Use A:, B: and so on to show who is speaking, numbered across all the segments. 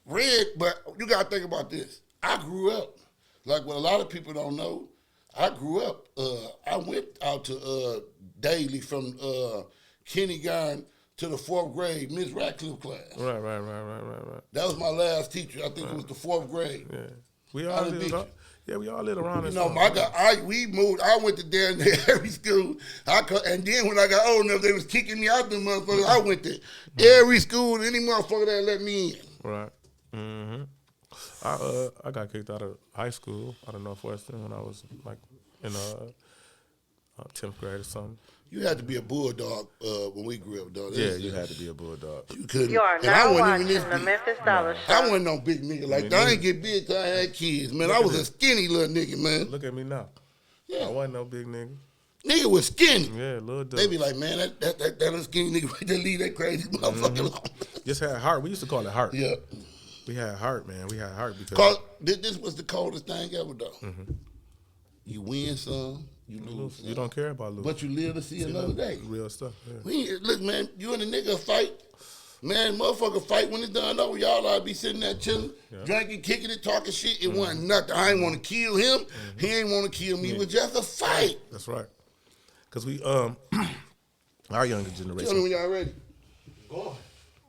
A: but you got to think about this. I grew up, like what a lot of people don't know, I grew up, I went out to daily from kindergarten to the 4th grade, Miss Ratcliffe class.
B: Right.
A: That was my last teacher. I think it was the 4th grade.
B: Yeah. We all lived around this.
A: You know, we moved. I went to down there every school. And then when I got old enough, they was kicking me out the motherfuckers. I went to every school, any motherfucker that let me in.
B: Right. Mm-hmm. I got kicked out of high school, out of Northwestern, when I was like in 10th grade or something.
A: You had to be a bulldog when we grew up, though.
B: Yeah, you had to be a bulldog.
A: You couldn't.
C: You are now watching the Memphis Dolla Show.
A: I wasn't no big nigga like that. I ain't get big till I had kids, man. I was a skinny little nigga, man.
B: Look at me now. Yeah. I wasn't no big nigga.
A: Nigga was skinny.
B: Yeah, little dude.
A: They be like, man, that little skinny nigga right there, leave that crazy motherfucker alone.
B: Just had heart. We used to call it heart.
A: Yeah.
B: We had heart, man. We had heart because
A: this was the coldest thing ever, though.
B: Mm-hmm.
A: You win some, you lose some.
B: You don't care about losing.
A: But you live to see another day.
B: Real stuff, yeah.
A: Look, man, you and a nigga fight. Man, motherfucker fight when it's done over. Y'all ought to be sitting there chilling, drinking, kicking it, talking shit. It wasn't nothing. I ain't want to kill him. He ain't want to kill me. It was just a fight.
B: That's right. Because we, our younger generation.
A: Tell me when y'all ready.
D: Go on.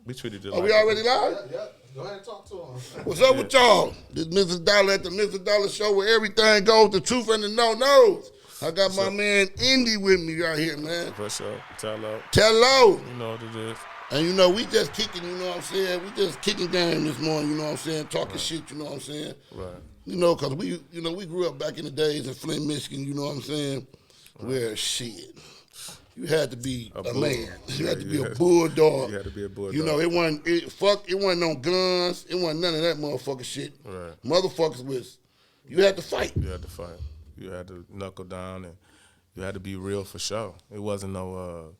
B: We treated it
A: Are we already live?
D: Yeah. Go ahead and talk to him.
A: What's up with y'all? This Memphis Dolla at the Memphis Dolla Show where everything goes, the truth and the no-nos. I got my man Indy with me right here, man.
B: For sure. T.A.L.O.E.
A: T.A.L.O.E.
B: You know what it is.
A: And you know, we just kicking, you know what I'm saying? We just kicking game this morning, you know what I'm saying? Talking shit, you know what I'm saying?
B: Right.
A: You know, because we grew up back in the days in Flint, Michigan, you know what I'm saying? Where shit. You had to be a man. You had to be a bulldog.
B: You had to be a bulldog.
A: You know, it wasn't no guns. It wasn't none of that motherfucker shit.
B: Right.
A: Motherfuckers you had to fight.
B: You had to fight. You had to knuckle down and you had to be real for sure. It wasn't no,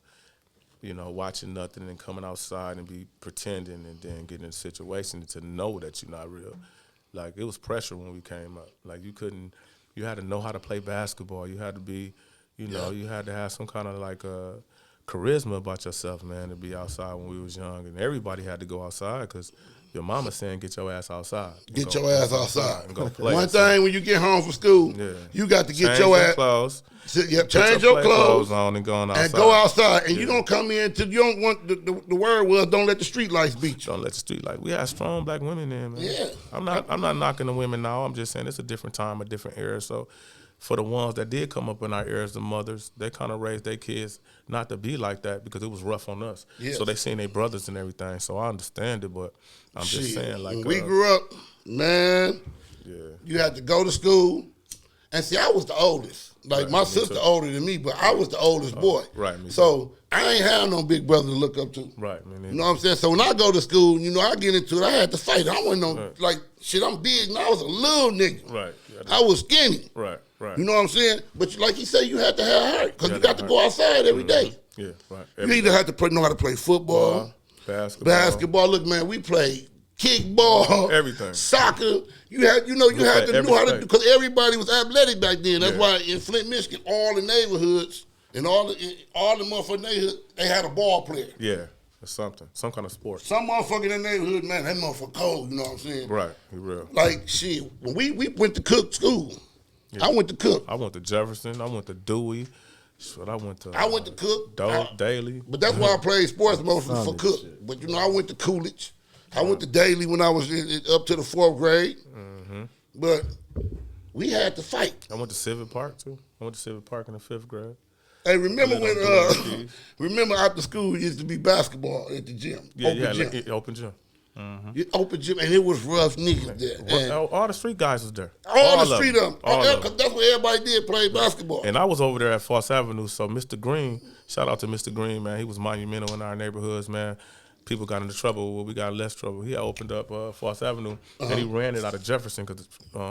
B: watching nothing and coming outside and be pretending and then getting in a situation to know that you're not real. Like, it was pressure when we came up. Like, you had to know how to play basketball. You had to be, you had to have some kind of like charisma about yourself, man, to be outside when we was young. And everybody had to go outside because your mama saying, get your ass outside.
A: Get your ass outside.
B: And go play.
A: One thing when you get home from school, you got to get your ass.
B: Clothes.
A: Change your clothes
B: on and go outside.
A: And go outside. And you don't come in till you don't want the word was don't let the street lights beat you.
B: Don't let the street lights. We had strong black women then, man.
A: Yeah.
B: I'm not knocking the women now. I'm just saying it's a different time, a different era. So for the ones that did come up in our eras, the mothers, they kind of raised their kids not to be like that because it was rough on us. Yes. So they seen their brothers and everything. So I understand it, but I'm just saying, like,
A: when we grew up, man, you had to go to school. And see, I was the oldest. Like, my sister older than me, but I was the oldest boy.
B: Right.
A: So I ain't have no big brother to look up to.
B: Right, man.
A: You know what I'm saying? So when I go to school, I get into it, I had to fight. I wasn't like, shit, I'm big, and I was a little nigga.
B: Right.
A: I was skinny.
B: Right.
A: You know what I'm saying? But like he said, you had to have heart because you got to go outside every day.
B: Yeah, right.
A: You either have to know how to play football, basketball. Look, man, we played kickball,
B: everything,
A: soccer. You had to know how to do because everybody was athletic back then. That's why in Flint, Michigan, all the neighborhoods and all the motherfucking neighborhoods, they had a ball player.
B: Yeah. It's something, some kind of sport.
A: Some motherfucker in the neighborhood, man, that motherfucker cold, you know what I'm saying?
B: Right, he real.
A: Like, shit, when we went to Cook school, I went to Cook.
B: I went to Jefferson, I went to Dewey, I went to
A: Cook.
B: Daly.
A: But that's why I played sports mostly for Cook. Shit. But, I went to Coolidge. I went to Daly when I was up to the 4th grade. Mm-hmm. But we had to fight.
B: I went to Civic Park, too. I went to Civic Park in the 5th grade.
A: Hey, remember when after school used to be basketball at the gym?
B: Yeah, open gym.
A: Mm-hmm. Open gym, and it was rough niggas there.
B: All the street guys was there.
A: All the street of them. Because that's what everybody did, play basketball.
B: And I was over there at Foss Avenue, so Mr. Green, shout out to Mr. Green, man. He was monumental in our neighborhoods, man. People got into trouble, well, we got less trouble. He had opened up Foss Avenue, and he ran it out of Jefferson because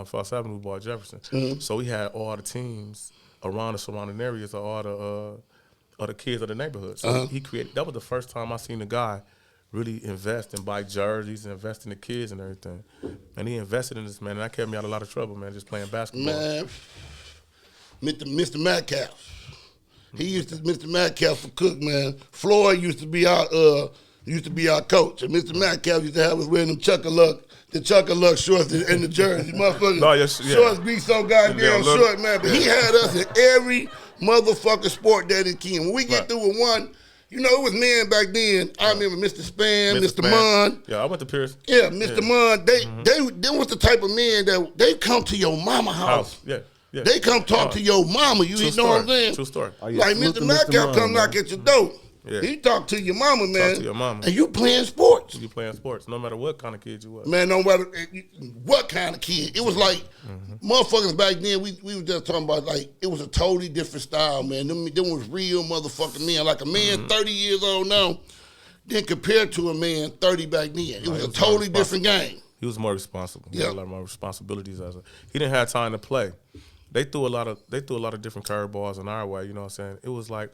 B: Foss Avenue bought Jefferson. Mm-hmm. So we had all the teams around the surrounding areas of all the kids of the neighborhood. So he created. That was the first time I seen a guy really invest and buy jerseys and invest in the kids and everything. And he invested in this, man, and that kept me out of a lot of trouble, man, just playing basketball.
A: Man, Mr. Metcalf. He used to Mr. Metcalf for Cook, man. Floyd used to be out. used to be our coach. And Mr. Metcalf used to have us wearing them the Chuck-a-Luck shorts and the jersey. Motherfuckers,
B: No,
A: shorts be so goddamn
B: little,
A: short, man. But he had us in every motherfucking sport that he can. When we get through with one, you know, it was men back then. I remember Mr. Spam, Mr. Munn.
B: Yeah, I went to Pierce.
A: Yeah, Mr. Munn. They was the type of men that they come to your mama house.
B: Yeah. Yeah.
A: They come talk to your mama. You know what I'm saying?
B: True story.
A: Like Mr. Metcalf come knock at your door.
B: Yeah.
A: He talk to your mama, man.
B: Talk to your mama.
A: And you playing sports.
B: You playing sports, no matter what kind of kid you was.
A: Man, no matter what kind of kid. It was like, motherfuckers back then, we were just talking about, like, it was a totally different style, man. Them was real motherfucking men. Like a man 30 years old now, then compared to a man 30 back then. It was a totally different game.
B: He was more responsible. He had a lot more responsibilities. He didn't have time to play. They threw a lot of different curveballs in our way. You know what I'm saying? It was like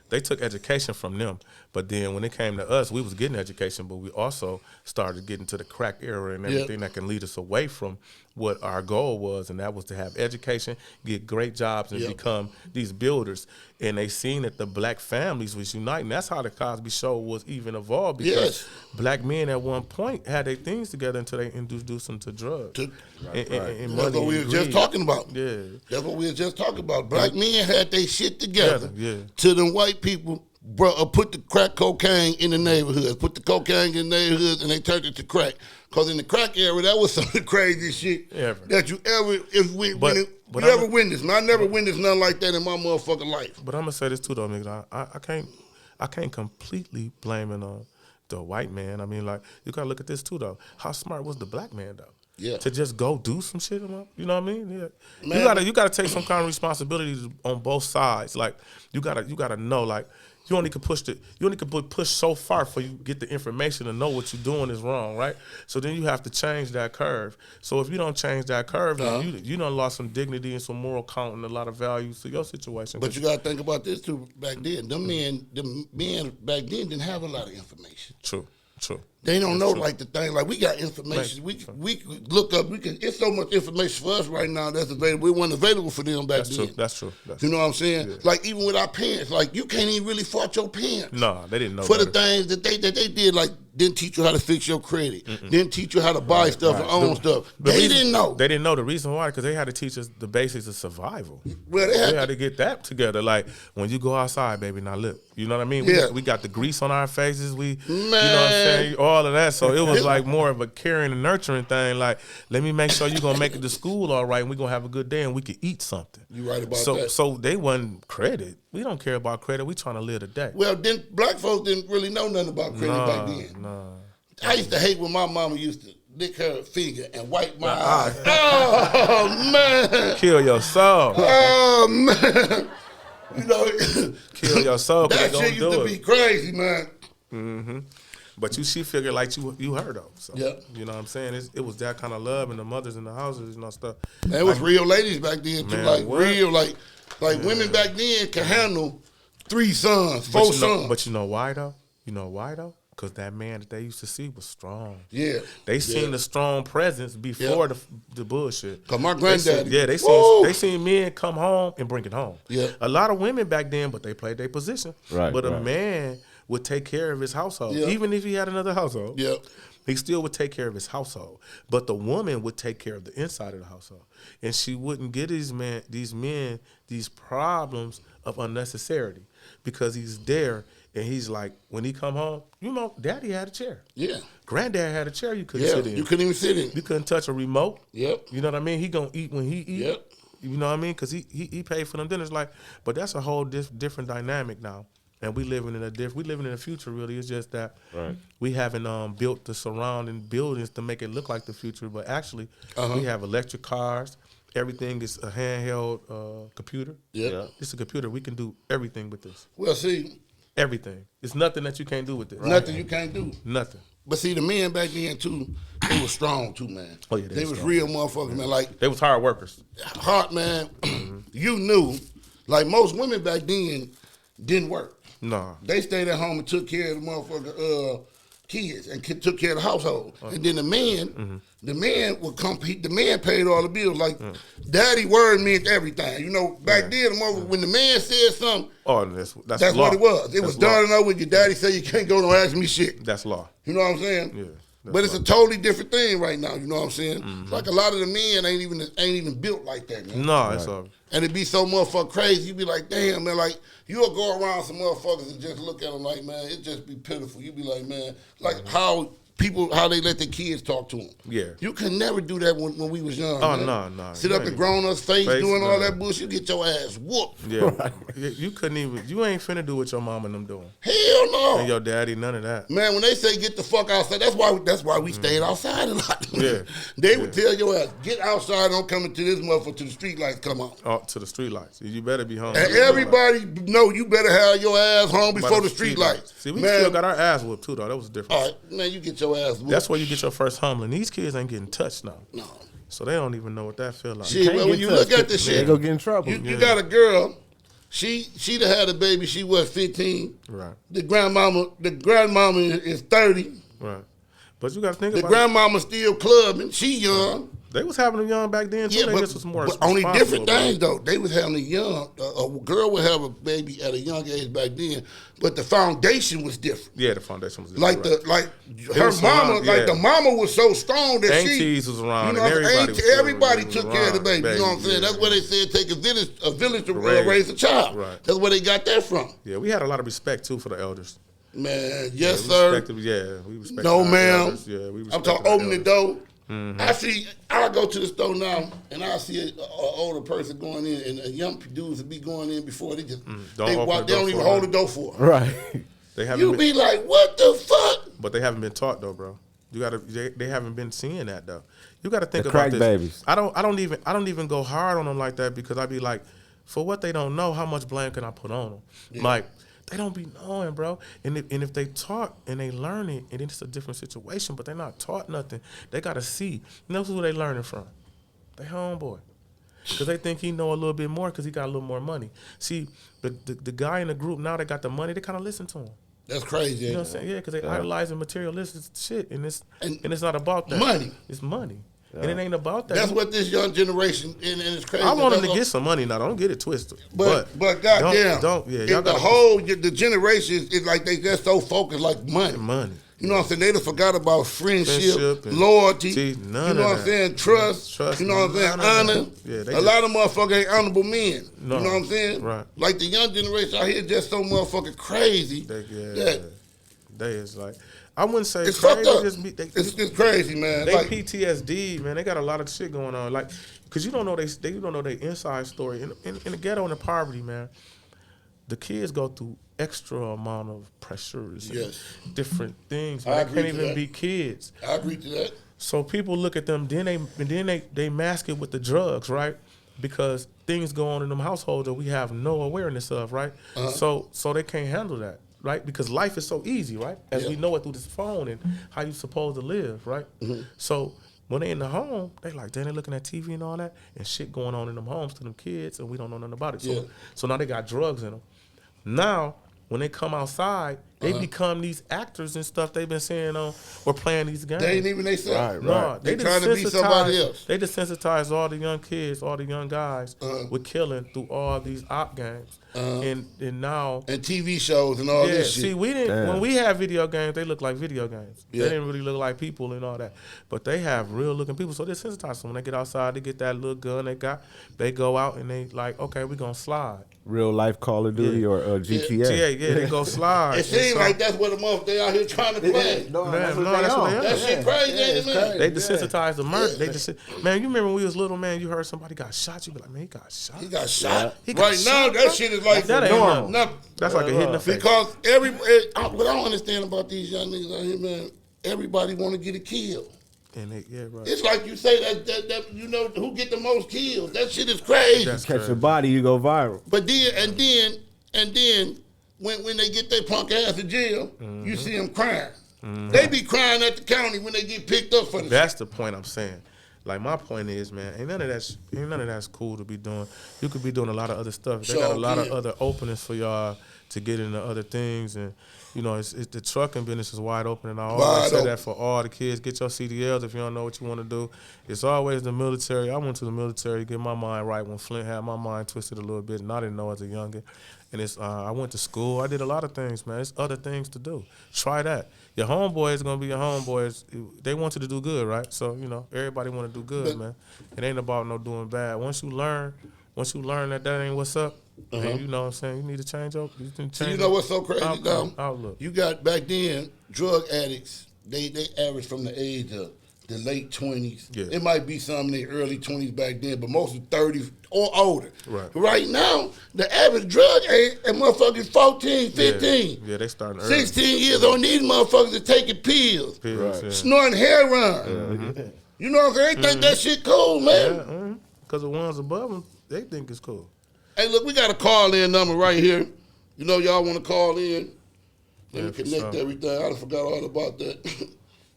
B: they took education from them, but then when it came to us, we was getting education, but we also started getting to the crack era and everything that can lead us away from what our goal was, and that was to have education, get great jobs, and become these builders. And they seen that the black families was uniting. That's how the Cosby Show was even evolved, because black men at one point had their things together until they introduced them to drugs. And
A: That's
B: money
A: what we were just talking about.
B: Yeah.
A: That's what we were just talking about. Black men had their shit together. To them white people, put the crack cocaine in the neighborhoods, put the cocaine in the neighborhoods, and they turned it to crack. Because in the crack era, that was some of the craziest shit that you ever witnessed. And I never witnessed nothing like that in my motherfucking life.
B: But I'm gonna say this too, though, nigga. I can't completely blame it on the white man. I mean, like, you gotta look at this too, though. How smart was the black man, though?
A: Yeah.
B: To just go do some shit, you know what I mean? Yeah. Man, you gotta take some kind of responsibility on both sides. Like, you gotta know, like, you only can push so far for you get the information to know what you're doing is wrong, right? So then you have to change that curve. So if you don't change that curve, you done lost some dignity and some moral count and a lot of values to your situation.
A: But you gotta think about this too. Back then, the men back then didn't have a lot of information.
B: True.
A: They don't know like the thing. Like, we got information. We look up. It's so much information for us right now that's available. It wasn't available for them back then.
B: That's true.
A: You know what I'm saying? Yeah. Like, even with our parents, like, you can't even really fault your parents.
B: No, they didn't know
A: for the things that they did. Like, didn't teach you how to fix your credit. Didn't teach you how to buy stuff and own stuff. They didn't know.
B: They didn't know. The reason why, because they had to teach us the basics of survival.
A: Well,
B: they had to get that together. Like, when you go outside, baby, now look. You know what I mean? We got the grease on our faces. You know what I'm saying? All of that. So it was like more of a caring and nurturing thing. Like, let me make sure you're going to make it to school all right, and we're going to have a good day and we can eat something.
A: You right about that.
B: So they wasn't credit. We don't care about credit. We trying to live the day.
A: Well, then black folks didn't really know nothing about credit back then.
B: No.
A: I used to hate when my mama used to lick her finger and wipe my eyes. Oh, man.
B: Kill your soul.
A: Oh, man. You know,
B: kill your soul.
A: That shit used to be crazy, man.
B: Mm-hmm. But she figured like you heard of. So, you know what I'm saying? It was that kind of love, and the mothers in the houses and all stuff.
A: And it was real ladies back then too. Man, like real, like women back then could handle 3 sons, 4 sons.
B: But you know why though? Because that man that they used to see was strong.
A: Yeah.
B: They seen the strong presence before the bullshit.
A: Because my granddaddy.
B: They seen men come home and bring it home.
A: Yeah.
B: A lot of women back then, but they played their position.
E: Right.
B: But a man would take care of his household. Even if he had another household.
A: Yeah.
B: He still would take care of his household. But the woman would take care of the inside of the household. And she wouldn't get these men these problems of unnecessity. Because he's there. And he's like, when he come home, you know, Daddy had a chair.
A: Yeah.
B: Granddad had a chair you couldn't sit in.
A: You couldn't even sit in.
B: You couldn't touch a remote.
A: Yep.
B: You know what I mean? He gonna eat when he eat.
A: Yep.
B: You know what I mean? Because he paid for them dinners. Like, but that's a whole different dynamic now. And we living in the future. Really, it's just that we haven't built the surrounding buildings to make it look like the future. But actually, we have electric cars. Everything is a handheld computer.
A: Yeah.
B: It's a computer. We can do everything with this.
A: Well, see.
B: Everything. It's nothing that you can't do with this.
A: Nothing you can't do.
B: Nothing.
A: But see, the men back then too, they was strong too, man.
B: Oh yeah,
A: they was real motherfuckers, man. Like
B: they was hard workers.
A: Hard, man. You knew, like most women back then, didn't work.
B: No.
A: They stayed at home and took care of the motherfucker kids and took care of the household. And then the man would come. The man paid all the bills. Like, daddy word meant everything. You know, back then, when the man said something, that's
B: law.
A: what it was. It was done and over with. Your daddy said you can't go, don't ask me shit.
B: That's law.
A: You know what I'm saying?
B: Yeah.
A: But it's a totally different thing right now. You know what I'm saying? Like a lot of the men ain't even built like that, man.
B: No, it's all.
A: And it be so motherfucking crazy. You be like, damn, man. Like you'll go around some motherfuckers and just look at them like, man, it just be pitiful. You be like, man, like how they let their kids talk to them.
B: Yeah.
A: You can never do that when we was young.
B: Oh,
A: man.
B: no.
A: Sit up in grown-ups' face doing all that bullshit, you get your ass whooped.
B: Yeah. You couldn't even, you ain't finna do what your mom and them doing.
A: Hell no.
B: And your daddy, none of that.
A: Man, when they say get the fuck outside, that's why we stayed outside a lot.
B: Yeah.
A: They would tell your ass, get outside, don't come into this motherfucker till the street lights come on.
B: Oh, to the street lights. You better be home.
A: And everybody know you better have your ass home before the street lights.
B: See, we still got our ass whooped too, though. That was different.
A: All right, man, you get your ass whooped.
B: That's where you get your first humbling. These kids ain't getting touched now.
A: No.
B: So they don't even know what that feel like.
A: Shit, well, when you look at this shit,
E: they go get in trouble.
A: You got a girl. She done had a baby. She was 15.
B: Right.
A: The grandmama is 30.
B: Right. But you got to think
A: The
B: about
A: grandmama still clubbing. She young.
B: They was having them young back then too.
A: Yeah,
B: They
A: but,
B: just was more
A: but only different
B: responsible,
A: things though. They was having a young. A girl would have a baby at a young age back then, but the foundation was different.
B: Yeah, the foundation was different.
A: Her mama, like the mama was so strong that
B: aunties was around,
A: you know,
B: and
A: everybody took care of the baby. You know what I'm saying? That's where they said take a village to raise a child.
B: Right.
A: That's where they got that from.
B: Yeah, we had a lot of respect too for the elders.
A: Man, yes sir.
B: We respect.
A: No ma'am.
B: Yeah, we respect.
A: I'm talking open the door. I go to the store now and I see an older person going in, and young dudes would be going in before they just they don't even hold the door for them.
E: Right.
A: You be like, what the fuck?
B: But they haven't been taught though, bro. They haven't been seeing that though. You got to think
E: the
B: about
E: crack
B: this.
E: Babies.
B: I don't even go hard on them like that because I be like, for what they don't know, how much blame can I put on them? Yeah. Like. They don't be knowing, bro. And if they taught and they learn it, and it's a different situation, but they're not taught nothing, they got to see. And that's who they learning from. They homeboy. Because they think he know a little bit more because he got a little more money. See, the guy in the group now that got the money, they kind of listen to him.
A: That's crazy.
B: You know what I'm saying? Yeah, because they idolizing materialistic shit, and it's not about that.
A: Money.
B: It's money. Yeah. And it ain't about that.
A: That's what this young generation, and it's crazy.
B: I want them to get some money now. Don't get it twisted.
A: But goddamn, the generation is like they just so focused like money.
B: Money.
A: You know what I'm saying? They done forgot about friendship loyalty.
B: See,
A: you know what I'm saying? Trust. You know what I'm saying? Honor. Yeah, a lot of motherfuckers ain't honorable men. No. You know what I'm saying?
B: Right.
A: Like the young generation out here just so motherfucking crazy.
B: They is like. I wouldn't say
A: it's
B: crazy.
A: Fucked up. It's crazy, man.
B: They PTSD, man. They got a lot of shit going on. Like, cause you don't know their inside story. In the ghetto and the poverty, man, the kids go through extra amount of pressures and different things. They can't even be kids.
A: I agree to that.
B: So people look at them, then they mask it with the drugs, right? Because things go on in them households that we have no awareness of, right? So they can't handle that. Right, because life is so easy, right? As we know it through this phone and how you supposed to live, right? So when they in the home, they like, then they looking at TV and all that, and shit going on in them homes to them kids, and we don't know nothing about it. So now they got drugs in them. Now when they come outside, they become these actors and stuff they've been seeing on or playing these games.
A: They ain't even they say.
E: Right.
A: No, they trying to be somebody else.
B: They desensitize all the young kids, all the young guys with killing through all these op games. And now
A: and TV shows and all this shit.
B: See, we didn't when we had video games, they looked like video games. They didn't really look like people and all that. But they have real looking people, so they're sensitized. So when they get outside, they get that little gun they go out and they like, okay, we gonna slide.
E: Real life Call of Duty or GTA.
B: Yeah, they go slide.
A: It seems like that's what the motherfucker they out here trying to play.
E: That's what they are.
A: That shit crazy, man.
B: They desensitize the murder. Man, you remember when we was little, man, you heard somebody got shot, you be like, man, he got shot.
A: He got shot.
B: Right
A: now, that shit is like
B: that
A: normal.
B: That's like a hit in the face.
A: Because what I don't understand about these young niggas out here, man, everybody want to get a kill.
B: And right.
A: It's like you say that you know who get the most kills. That shit is crazy.
E: Catch a body, you go viral.
A: But then when they get their punk ass in jail, you see them crying. They be crying at the county when they get picked up for the
B: That's the point I'm saying. Like my point is, man, ain't none of that's cool to be doing. You could be doing a lot of other stuff. They got a lot of other openings for y'all to get into other things. And, you know, it's the trucking business is wide open. And I always say that for all the kids. Get your CDLs if you don't know what you want to do. It's always the military. I went to the military to get my mind right when Flint had my mind twisted a little bit, and I didn't know as a youngin'. And it's I went to school. I did a lot of things, man. It's other things to do. Try that. Your homeboy is going to be your homeboys. They want you to do good, right? So, you know, everybody want to do good, man. It ain't about no doing bad. Once you learn that ain't what's up, and you know what I'm saying, you need to change up.
A: You know what's so crazy, though?
B: Outlook.
A: You got, back then, drug addicts, they average from the age of the late 20s.
B: Yeah.
A: It might be some in the early 20s back then, but most of 30 or older.
B: Right.
A: Right now, the average drug age, that motherfucker's 14, 15.
B: Yeah, they starting early.
A: 16 years old, these motherfuckers are taking pills.
B: Right.
A: Snorting heroin. You know what I'm saying? They think that shit cool, man.
B: Because the ones above them, they think it's cool.
A: Hey, look, we got a call-in number right here. You know y'all want to call in? Let me connect everything. I forgot all about that.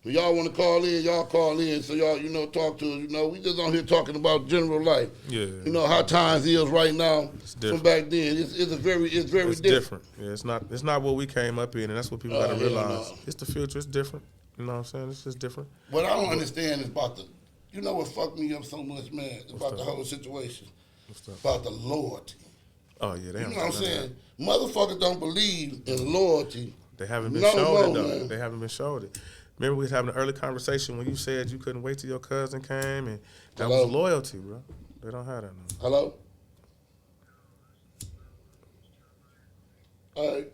A: If y'all want to call in, y'all call in. So y'all, you know, talk to us. You know, we just on here talking about general life.
B: Yeah.
A: You know how times is right now from back then. It's very different.
B: Yeah, it's not what we came up in, and that's what people got to realize. No. It's the future. It's different. You know what I'm saying? It's just different.
A: What I don't understand is about the, you know what fucked me up so much, man, about the whole situation. About the loyalty.
B: Oh, yeah.
A: You know what I'm saying? Motherfuckers don't believe in loyalty.
B: They haven't been showed it, though. Man. They haven't been showed it. Remember we was having an early conversation when you said you couldn't wait till your cousin came, and that was loyalty, bro. They don't have that no.
A: Hello? All right.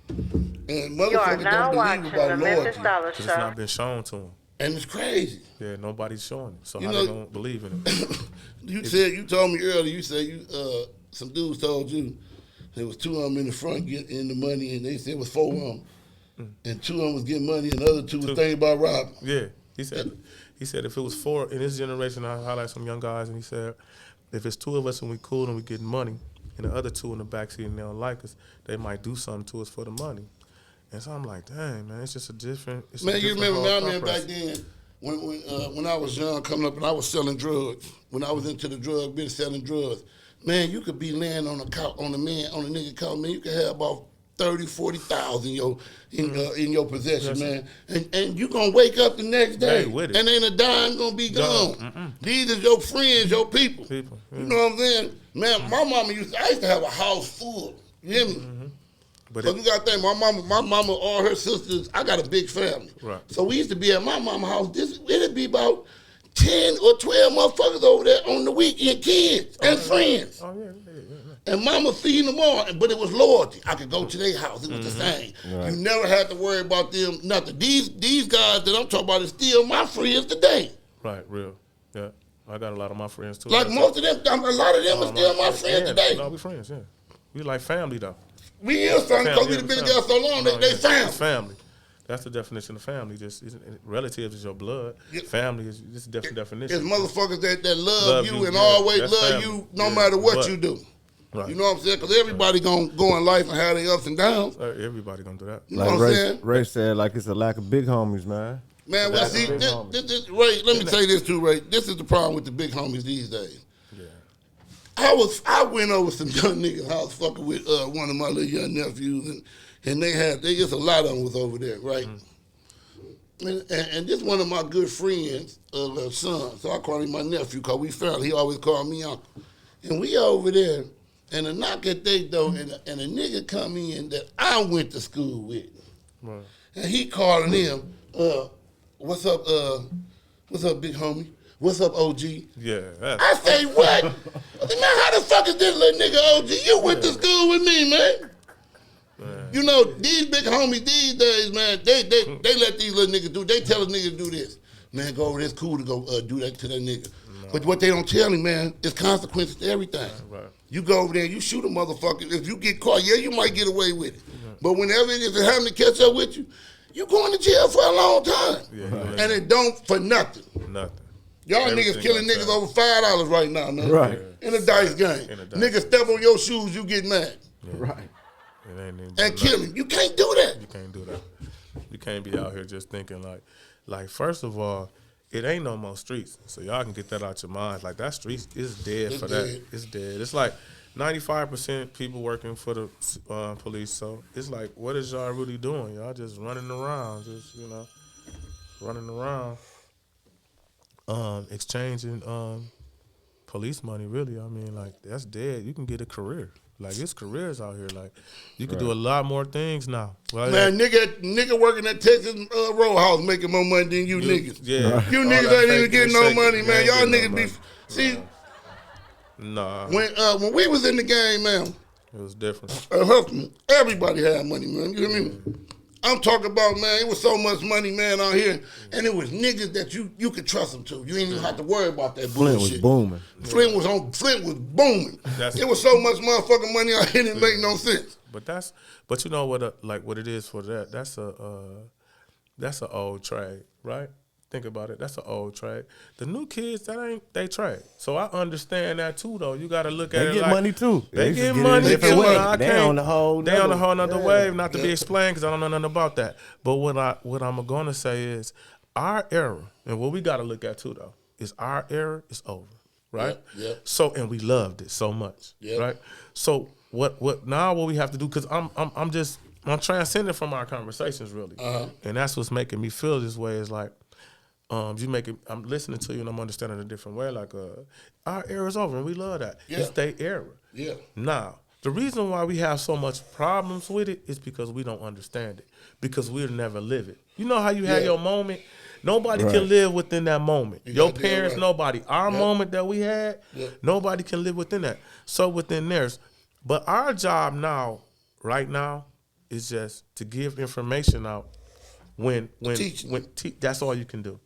A: And motherfuckers don't believe about loyalty.
B: Because it's not been shown to them.
A: And it's crazy.
B: Yeah, nobody's showing it. So how they gonna believe in it?
A: You told me earlier, you said some dudes told you there was two of them in the front getting the money, and they said it was four of them. And two of them was getting money, and the other two was thinking about robbing.
B: Yeah, he said if it was four in his generation, I highlight some young guys, and he said if it's two of us and we cool and we getting money, and the other two in the backseat and they don't like us, they might do something to us for the money. And so I'm like, dang, man, it's just a different.
A: You remember man, back then when I was young, coming up, and I was selling drugs. When I was into the drug business, selling drugs, man, you could be laying on a nigga couch, man, you could have about 30, 40,000 in your possession, man. And you gonna wake up the next day and ain't a dime gonna be gone. These are your friends, your people. You know what I'm saying? Man, my mama I used to have a house full. You hear me? But you gotta think, my mama, all her sisters, I got a big family.
B: Right.
A: So we used to be at my mama's house. It'd be about 10 or 12 motherfuckers over there on the weekend, kids and friends. Oh, yeah. And mama feeding them all, but it was loyalty. I could go to their house. It was the same. Right. You never had to worry about them, nothing. These guys that I'm talking about is still my friends today.
B: Right, real. Yeah. I got a lot of my friends, too.
A: Like most of them, a lot of them are still my friends today.
B: No, we friends, yeah. We like family, though.
A: We is family because we've been together so long, they family.
B: It's family. That's the definition of family. Just relatives is your blood. Yeah. Family is just a different definition.
A: It's motherfuckers that love you and always love you no matter what you do. Right. You know what I'm saying? Because everybody gonna go in life and have their ups and downs.
B: Everybody gonna do that.
A: You know what I'm saying?
E: Ray said, like, it's a lack of big homies, man.
A: Man, well, see, Ray, let me tell you this too, Ray. This is the problem with the big homies these days. Yeah. I went over some young niggas' house fucking with one of my little young nephews, and they just a lot of them was over there, right? And this one of my good friends' son, so I call him my nephew because we family. He always called me uncle. And we over there. And a knock at their door, and a nigga come in that I went to school with. Right. And he calling him, what's up, big homie? What's up, OG?
B: Yeah.
A: I say, what? I said, man, how the fuck is this little nigga OG? You went to school with me, man. You know, these big homies these days, man, they let these little niggas do, they tell a nigga to do this. Man, go over there, it's cool to go do that to that nigga. No. But what they don't tell him, man, is consequences to everything. Right. You go over there and you shoot a motherfucker. If you get caught, you might get away with it. But whenever it is having to catch up with you, you going to jail for a long time. Yeah, right. And it don't for nothing.
B: Nothing.
A: Y'all niggas killing niggas over $5 right now, man.
E: Right.
A: In a dice game. Niggas step on your shoes, you get mad.
E: Yeah. Right.
A: And kill him. You can't do that.
B: You can't do that. You can't be out here just thinking like first of all, it ain't no more streets. So y'all can get that out your minds. Like, that street is dead for that. It's dead. It's like 95% people working for the police. So it's like, what is y'all really doing? Y'all just running around, running around, exchanging police money. Really, I mean, like that's dead. You can get a career. Like it's careers out here. Like you can do a lot more things now. Well,
A: man, nigga working at Texas Roadhouse making more money than you niggas.
B: Yeah,
A: you niggas ain't even getting no money, man. Y'all niggas be see.
B: Nah.
A: When we was in the game, man,
B: it was different.
A: Everybody had money, man. You hear me? I'm talking about, man, it was so much money, man, out here, and it was niggas that you could trust them to. You ain't even have to worry about that
E: Flint
A: bullshit.
E: was booming.
A: Flint was booming. It was so much motherfucking money out here, it didn't make no sense.
B: But you know what? What it is for that? That's an old trade, right? Think about it. That's an old trade. The new kids, they trade. So I understand that too, though. You got to look at it.
E: They get money too.
B: They get money.
E: They on the whole.
B: They on a whole nother wave. Not to be explained because I don't know nothing about that. But what I'm gonna say is our era, and what we got to look at too, though, is our era is over, right?
A: Yeah.
B: So and we loved it so much, right? So what now? What we have to do? Because I'm transcending from our conversations really, and that's what's making me feel this way. Is like. I'm listening to you and I'm understanding a different way. Like, our era is over and we love that.
A: Yeah.
B: It's their era.
A: Yeah.
B: Now, the reason why we have so much problems with it is because we don't understand it. Because we'll never live it. You know how you had your moment? Nobody can live within that moment. Your parents, nobody. Our moment that we had, nobody can live within that. So within theirs. But our job now, right now, is just to give information out when that's all you can do.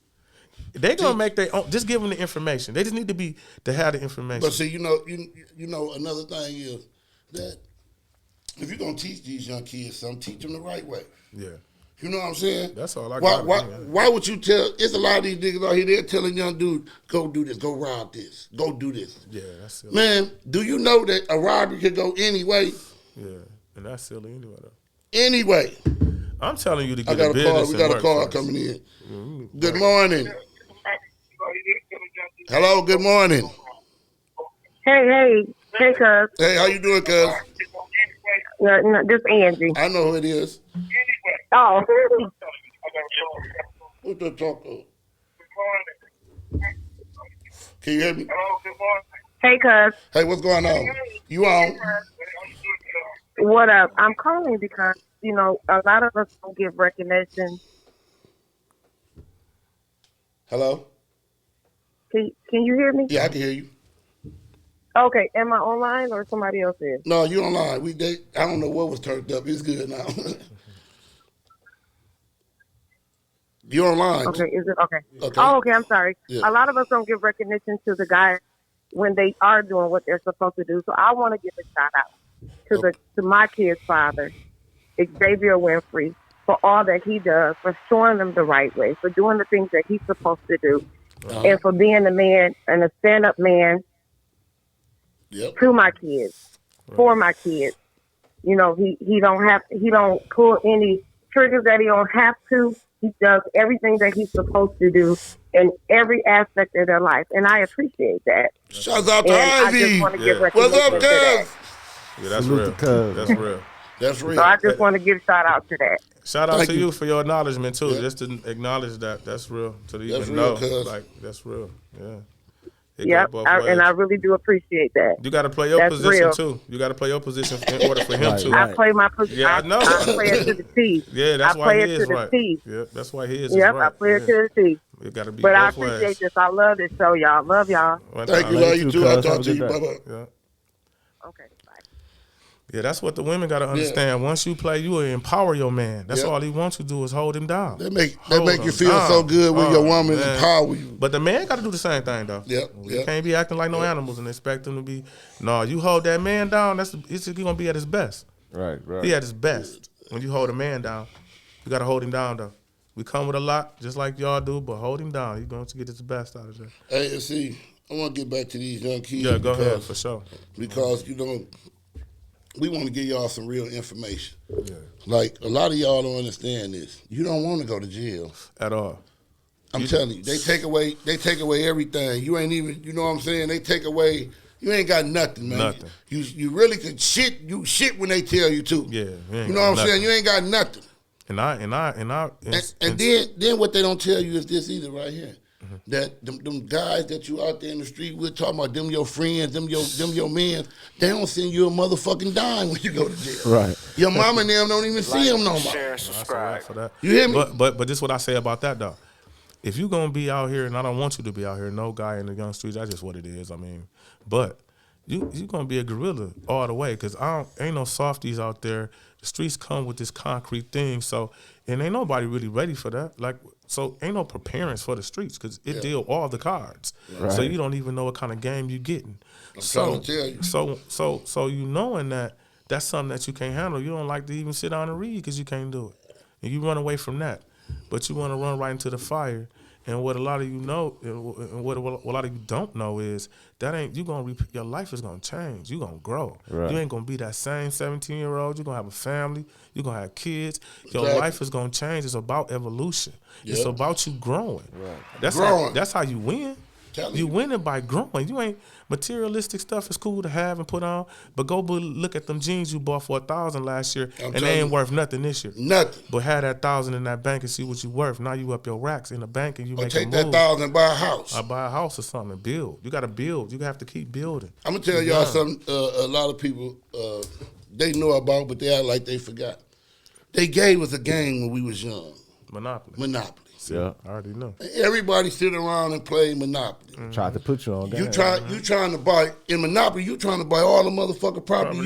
B: They gonna make their own. Just give them the information. They just need to have the information.
A: But see, you know, another thing is that if you're gonna teach these young kids something, teach them the right way.
B: Yeah.
A: You know what I'm saying?
B: That's all I got.
A: Why would you tell? It's a lot of these niggas out here. They're telling young dudes, go do this, go rob this, go do this.
B: Yeah, that's silly.
A: Man, do you know that a robbery could go any way?
B: Yeah, and that's silly anyway, though.
A: Anyway.
B: I'm telling you to get a business.
A: We got a call coming in. Mm-hmm. Good morning. Hello, good morning.
C: Hey, cuz.
A: Hey, how you doing, cuz?
C: No, this Angie.
A: I know who it is.
C: Oh.
A: Who's the talker? Can you hear me?
C: Hey, cuz.
A: Hey, what's going on? You on?
C: What up? I'm calling because, you know, a lot of us don't give recognition.
A: Hello?
C: Can you hear me?
A: Yeah, I can hear you.
C: Okay, am I online or somebody else is?
A: No, you online. I don't know what was turned up. It's good now. You online?
C: Okay, is it okay? Oh, okay. I'm sorry.
A: Yeah.
C: A lot of us don't give recognition to the guys when they are doing what they're supposed to do. So I want to give a shout out to my kid's father, Xavier Winfrey, for all that he does, for showing them the right way, for doing the things that he's supposed to do, and for being a man and a stand-up man to my kids, for my kids. You know, he don't pull any triggers that he don't have to. He does everything that he's supposed to do in every aspect of their life, and I appreciate that.
A: Shout out to Ivy.
C: I just want to give recognition
A: What's up,
C: to that.
B: Yeah, that's real. That's real.
A: That's real.
C: So I just want to give shout out to that.
B: Shout out to you for your acknowledgement too. Just to acknowledge that that's real. To even know, like that's real. Yeah.
C: Yep, and I really do appreciate that.
B: You got to play your position too. You got to play your position in order for him to.
C: I play my position.
B: Yeah, I know.
C: I play it to the T.
B: Yeah, that's why he is right. Yeah, that's why he is right.
C: I play it to the T.
B: It got to be.
C: But I appreciate this. I love this show, y'all. Love y'all.
A: Thank you, love you too. I'll talk to you. Bye bye.
B: Yeah.
C: Okay.
B: Yeah, that's what the women got to understand. Once you play, you will empower your man. That's all he wants you to do is hold him down.
A: They make you feel so good when your woman empower you.
B: But the man got to do the same thing though. You can't be acting like no animals and expect him to be. No, you hold that man down. He's gonna be at his best.
E: Right.
B: He at his best. When you hold a man down, you got to hold him down though. We come with a lot, just like y'all do, but hold him down. He's going to get his best out of that.
A: Hey, see, I want to get back to these young kids.
B: Yeah, go ahead for sure.
A: Because we want to give y'all some real information. Yeah. Like, a lot of y'all don't understand this. You don't want to go to jail.
B: At all.
A: I'm telling you, they take away everything. You ain't even, you know what I'm saying? They take away You ain't got nothing, man.
B: Nothing.
A: You really could shit. You shit when they tell you to.
B: Yeah.
A: You know what I'm saying? You ain't got nothing.
B: And
A: then what they don't tell you is this either right here. That them guys that you out there in the street, we're talking about them your friends, them your men, they don't send you a motherfucking dime when you go to jail.
E: Right.
A: Your mama and them don't even see them no more.
F: Share, subscribe.
B: for that.
A: You hear me?
B: But this is what I say about that though. If you gonna be out here, and I don't want you to be out here, no guy in the young streets, that's just what it is. I mean, but you gonna be a gorilla all the way, cause ain't no softies out there. The streets come with this concrete thing, so and ain't nobody really ready for that. Like, so ain't no preparedness for the streets, cause it deal all the cards.
E: Right.
B: So you don't even know what kind of game you getting.
A: I'm trying to tell you.
B: So you knowing that's something that you can't handle. You don't like to even sit down and read because you can't do it, and you run away from that. But you want to run right into the fire. And what a lot of you know, and what a lot of you don't know is that ain't you gonna your life is gonna change. You gonna grow.
E: Right.
B: You ain't gonna be that same 17-year-old. You gonna have a family. You gonna have kids. Your
A: Exactly.
B: life is gonna change. It's about evolution.
A: Yep.
B: It's about you growing.
E: Right.
B: That's how you win.
A: Tell
B: You
A: you.
B: winning by growing. You ain't materialistic stuff is cool to have and put on, but go look at them jeans you bought for $1,000 last year, and
A: telling
B: they ain't
A: you.
B: worth nothing this year.
A: Nothing.
B: But have that 1,000 in that bank and see what you worth. Now you up your racks in the bank and you
A: Or
B: make
A: take
B: a
A: that
B: move.
A: 1,000 and buy a house.
B: I buy a house or something and build. You got to build. You have to keep building.
A: I'm gonna tell y'all something. A lot of people they know about, but they act like they forgot. They gave us a game when we was young.
B: Monopoly.
A: Monopoly.
E: Yeah.
B: I already know.
A: Everybody sit around and play Monopoly.
E: Tried to put you on game.
A: You trying to buy in Monopoly. You trying to buy all the motherfucking property.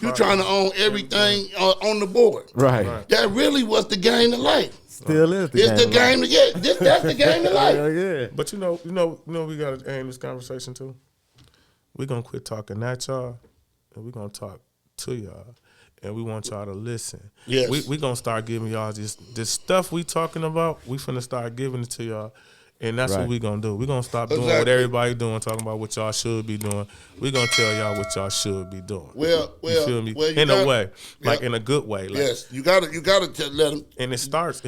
A: You trying to own everything on the board.
E: Right.
A: That really was the game of life.
E: Still is the
A: It's the game to get. That's the game of life.
E: Yeah.
B: But you know, we got to end this conversation too. We're going to quit talking at y'all, and we're going to talk to y'all. And we want y'all to listen.
A: Yes.
B: We going to start giving y'all this stuff we talking about. We finna start giving it to y'all. And that's what we going to do. We going to stop doing what
A: Exactly.
B: everybody doing, talking about what y'all should be doing. We going to tell y'all what y'all should be doing.
A: Well,
B: you feel me?
A: well, you
B: in a
A: gotta-
B: way. Like
A: Yep.
B: in a good way. Like,
A: Yes, you gotta let them.
B: And it starts,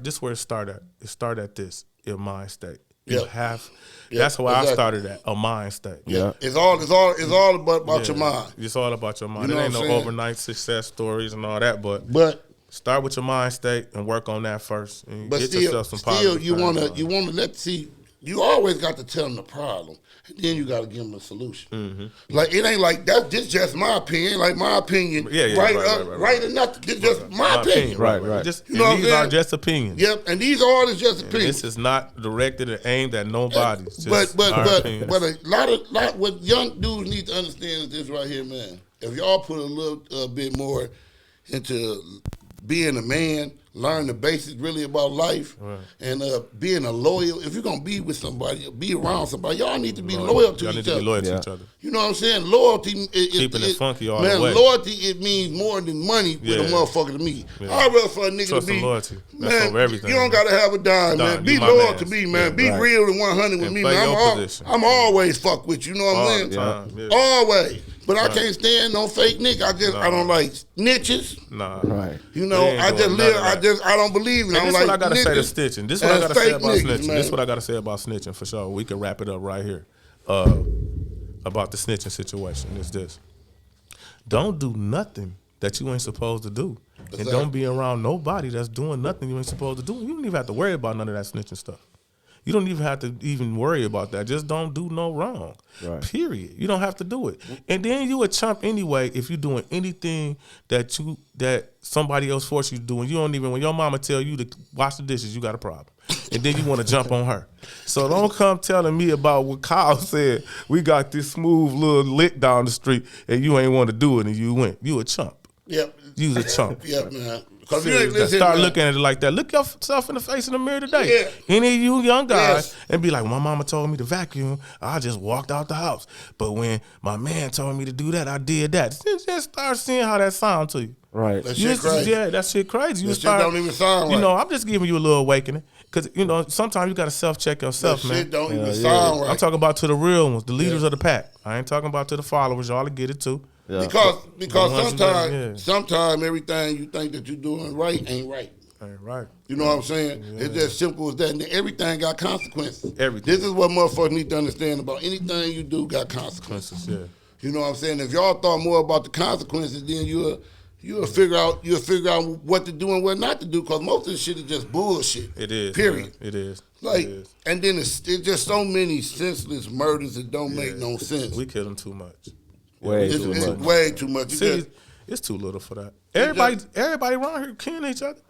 B: this where it start at. It start at this, your mind state. You
A: Yep.
B: have,
A: Yep,
B: that's where I
A: exactly.
B: started at, a mind state.
E: Yeah.
A: It's all about your mind.
B: It's all about your mind.
A: You know
B: It ain't
A: what
B: no
A: I'm saying?
B: overnight success stories and all that, but
A: But
B: start with your mind state and work on that first. And
A: but
B: get
A: still,
B: yourself some positive
A: you
B: things.
A: wanna let see. You always got to tell them the problem, and then you got to give them a solution.
B: Mm-hmm.
A: Like it ain't like this just my opinion. Like my opinion,
B: Yeah,
A: right
B: right.
A: or nothing. This just my opinion.
E: Right.
B: Just,
A: You know what
B: and
A: I'm
B: these are
A: saying?
B: just opinions.
A: Yep, and these all is just
B: And
A: opinions.
B: this is not directed and aimed at nobody. It's just
A: But
B: our
A: but
B: opinions.
A: but a lot what young dudes need to understand is this right here, man. If y'all put a little bit more into being a man, learn the basics really about life, and being a loyal. If you're gonna be with somebody, be around somebody, y'all need to be loyal to
B: y'all need
A: each
B: to
A: other.
B: be loyal to
E: Yeah.
B: each other.
A: You know what I'm saying? Loyalty is
B: Keeping it funky all
A: man,
B: the way.
A: loyalty it means more than money with a
B: Yeah.
A: motherfucker to me.
B: Yeah.
A: I'd rather for a nigga
B: Trust
A: to be
B: and loyalty. That's
A: man,
B: over everything,
A: you don't
B: man.
A: gotta have a dime, man.
B: Dime,
A: Be
B: you my
A: loyal
B: mans.
A: to me, man.
B: Yeah.
A: Be
E: Right.
A: real and 100 with
B: And
A: me,
B: play
A: man.
B: your position.
A: I'm always fuck with you. You know what
B: All
A: I'm
B: the
A: saying?
B: time. Yeah.
A: Always. But I can't stand no fake nigga. I don't like snitches.
B: Nah.
E: Right.
A: You know,
B: We ain't
A: I just
B: doing
A: live.
B: none of that.
A: I don't believe in.
B: And
A: I
B: this
A: don't
B: is what I
A: like
B: gotta say to
A: niggas
B: snitching. This is what I
A: and
B: gotta say
A: fake
B: about
A: niggas,
B: snitching.
A: man.
B: This is what I gotta say about snitching for sure. We can wrap it up right here. About the snitching situation is this. Don't do nothing that you ain't supposed to do. And
A: Exactly.
B: don't be around nobody that's doing nothing you ain't supposed to do. You don't even have to worry about none of that snitching stuff. You don't even have to even worry about that. Just don't do no wrong.
E: Right.
B: Period. You don't have to do it. And then you a chump anyway if you're doing anything that somebody else forced you to do. And you don't even, when your mama tell you to wash the dishes, you got a problem. And then you want to jump on her. So don't come telling me about what Kyle said. We got this smooth little lick down the street and you ain't want to do it and you went. You a chump.
A: Yep.
B: You's a chump.
A: Yep, man. Because you
B: Seriously,
A: ain't listen,
B: start
A: man.
B: looking at it like that. Look yourself in the face in the mirror today.
A: Yeah.
B: Any of you young guys,
A: Yes.
B: and be like, my mama told me to vacuum. I just walked out the house. But when my man told me to do that, I did that. Just start seeing how that sounds to you.
E: Right.
A: That shit crazy.
B: Yeah, that shit crazy.
A: That shit don't even sound
B: You
A: right.
B: know, I'm just giving you a little awakening. Because, you know, sometimes you got to self-check
A: That
B: yourself, man.
A: shit don't even sound right.
B: I'm talking about to the real ones, the leaders of the pack. I ain't talking about to the followers. Y'all to get it too.
E: Yeah.
A: Because
B: The ones who
A: sometimes
B: yeah.
A: sometimes everything you think that you're doing right ain't right.
B: Right.
A: You know what I'm saying? Yeah. It's just simple as that. And everything got consequences.
B: Everything.
A: This is what motherfuckers need to understand about anything you do got consequences.
B: Yeah.
A: You know what I'm saying? If y'all thought more about the consequences, then you'll figure out what to do and what not to do. Because most of this shit is just bullshit.
B: It is.
A: Period.
B: Man. It is.
A: Like,
B: it is.
A: And then it's just so many senseless murders that don't make no sense.
B: We kill them too much.
E: Way
A: too much.
B: See, it's too little for that. Everybody around here killing each other.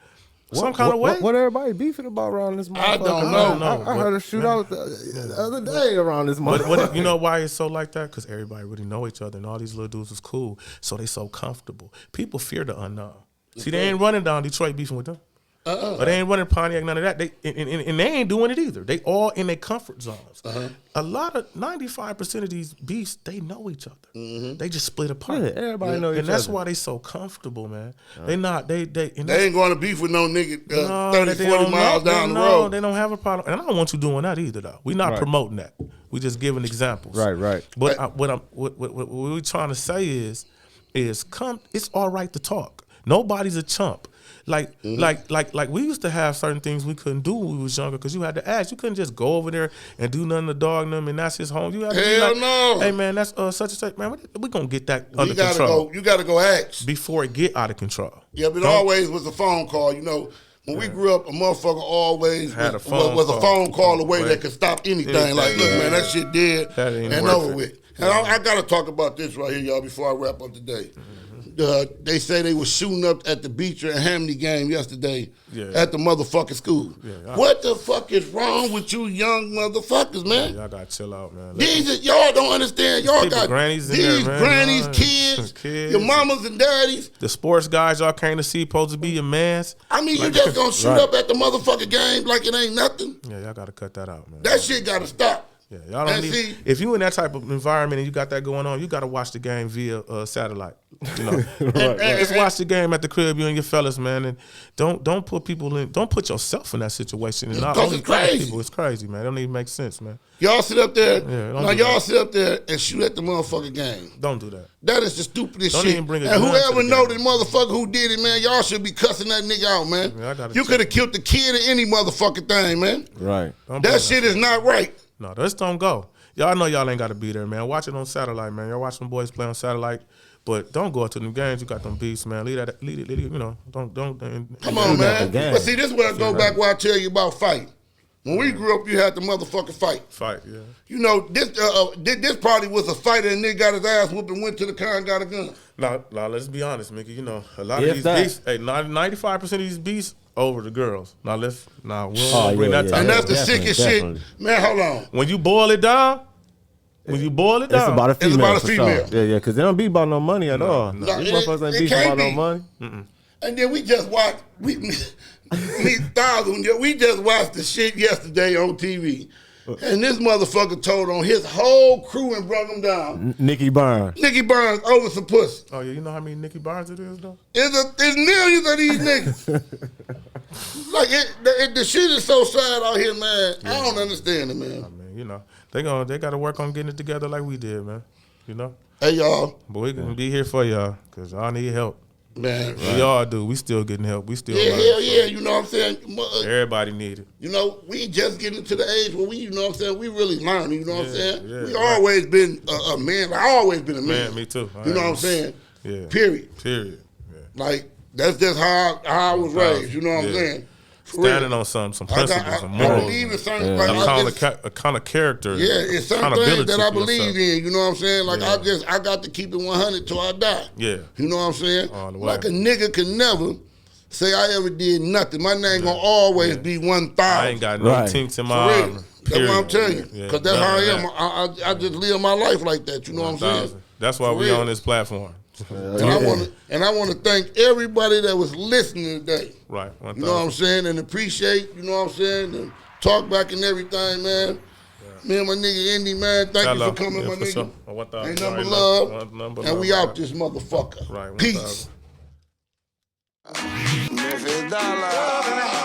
B: Some kind of way.
E: What everybody beefing about around this motherfucker?
A: I don't know.
E: I heard a shootout the other day around this motherfucker.
B: But you know why it's so like that? Because everybody really know each other, and all these little dudes is cool, so they so comfortable. People fear the unknown. See, they ain't running down Detroit beefing with them. But they ain't running Pontiac, none of that. And they ain't doing it either. They all in their comfort zones. A lot of 95% of these beefs, they know each other. They just split apart.
E: Yeah, everybody know each other.
B: And that's why they so comfortable, man. They not they
A: ain't going to beef with no nigga 30, 40 miles down the road.
B: They don't have a problem. And I don't want you doing that either, though. We're not promoting that. We just giving examples.
E: Right.
B: But what we're trying to say is it's all right to talk. Nobody's a chump. Like we used to have certain things we couldn't do when we was younger because you had to ask. You couldn't just go over there and do nothing to dog them and that's his home. You had to be like,
A: no.
B: Hey man, that's such and such. Man, we gonna get that under control.
A: You gotta go ask
B: before it get out of control.
A: Yeah, but it always was a phone call. You know, when we grew up, a motherfucker always was a phone call away that could stop anything. Like, look, man, that shit dead and over with. And I gotta talk about this right here, y'all, before I wrap up today. They say they was shooting up at the Beecher and Hamley game yesterday at the motherfucking school. What the fuck is wrong with you young motherfuckers, man?
B: Y'all gotta chill out, man.
A: Y'all don't understand. Y'all got
B: grannies in
A: these
B: there, man.
A: grannies, kids, your mamas and daddies.
B: The sports guys y'all came to see supposed to be your mans.
A: I mean, you just gonna shoot up at the motherfucking game like it ain't nothing?
B: Yeah, y'all gotta cut that out, man.
A: That shit gotta stop.
B: Yeah, y'all don't need. If you in that type of environment and you got that going on, you gotta watch the game via satellite. You know, just watch the game at the crib, you and your fellas, man, and don't put people in. Don't put yourself in that situation. And not only
A: it's crazy.
B: People, it's crazy, man. It don't even make sense, man.
A: Y'all sit up there. Y'all sit up there and shoot at the motherfucking game.
B: Don't do that.
A: That is the stupidest
B: don't
A: shit.
B: Even bring
A: and whoever know the motherfucker who did it, man, y'all should be cussing that nigga out, man. You could have killed the kid or any motherfucking thing, man.
E: Right.
A: That shit is not right.
B: No, this don't go. Y'all know y'all ain't got to be there, man. Watch it on satellite, man. Y'all watch them boys play on satellite, but don't go out to them games. You got them beasts, man. Leave it. You know, don't.
A: Come on, man. But see, this is where I go back where I tell you about fight. When we grew up, you had to motherfucking fight.
B: Fight, yeah.
A: You know, this party was a fighter and nigga got his ass whooped and went to the car and got a gun.
B: Now, let's be honest, Mickey. You know, a lot of these beasts, 95% of these beasts over the girls. Now we don't bring that type.
A: And that's the sickest shit. Man, hold on.
B: When you boil it down,
E: it's about a female.
A: Sure.
E: Yeah, because they don't be about no money at all.
A: No,
E: these motherfuckers ain't beefing about no money.
A: And then we just watched, we just watched the shit yesterday on TV. And this motherfucker told on his whole crew and brought them down.
E: Nicky Barnes
A: over some pussy.
B: Oh, yeah, you know how many Nicky Barnes it is, though?
A: It's millions of these niggas. Like, the shit is so sad out here, man. Yeah. I don't understand it, man.
B: I mean, you know, they got to work on getting it together like we did, man. You know?
A: Hey, y'all.
B: But we can be here for y'all, because y'all need help.
A: Man,
B: we all do. We still getting help. We still
A: hell yeah. You know what I'm saying?
B: Everybody need it.
A: You know, we just getting to the age where we, you know what I'm saying, we really learning. You know what I'm saying? Yeah, we always been a man. I always been a man.
B: Me too.
A: You know what I'm saying?
B: Yeah.
A: Period.
B: Yeah.
A: Like that's just how I was raised. You know what I'm saying?
B: Standing on some principles, some morals.
A: I believe in certain
B: a kind of character.
A: Yeah, it's certain things that I believe in. You know what I'm saying? Like I got to keep it 100 till I die.
B: Yeah.
A: You know what I'm saying? Like a nigga can never say I ever did nothing. My name gonna always be 1,000.
B: I ain't got no tinks in my armor.
A: That's what I'm telling you. Because that's how I am. I just live my life like that. You know what I'm saying?
B: That's why we on this platform.
A: And I want to thank everybody that was listening today.
B: Right. 1,000.
A: You know what I'm saying? And appreciate, you know what I'm saying? And talk back and everything, man. Yeah. Me and my nigga Indy, man, thank you for coming, my nigga.
B: Sure.
A: Ain't number love. And we out this motherfucker.
B: Right.
A: Peace.
F: Memphis Dolla.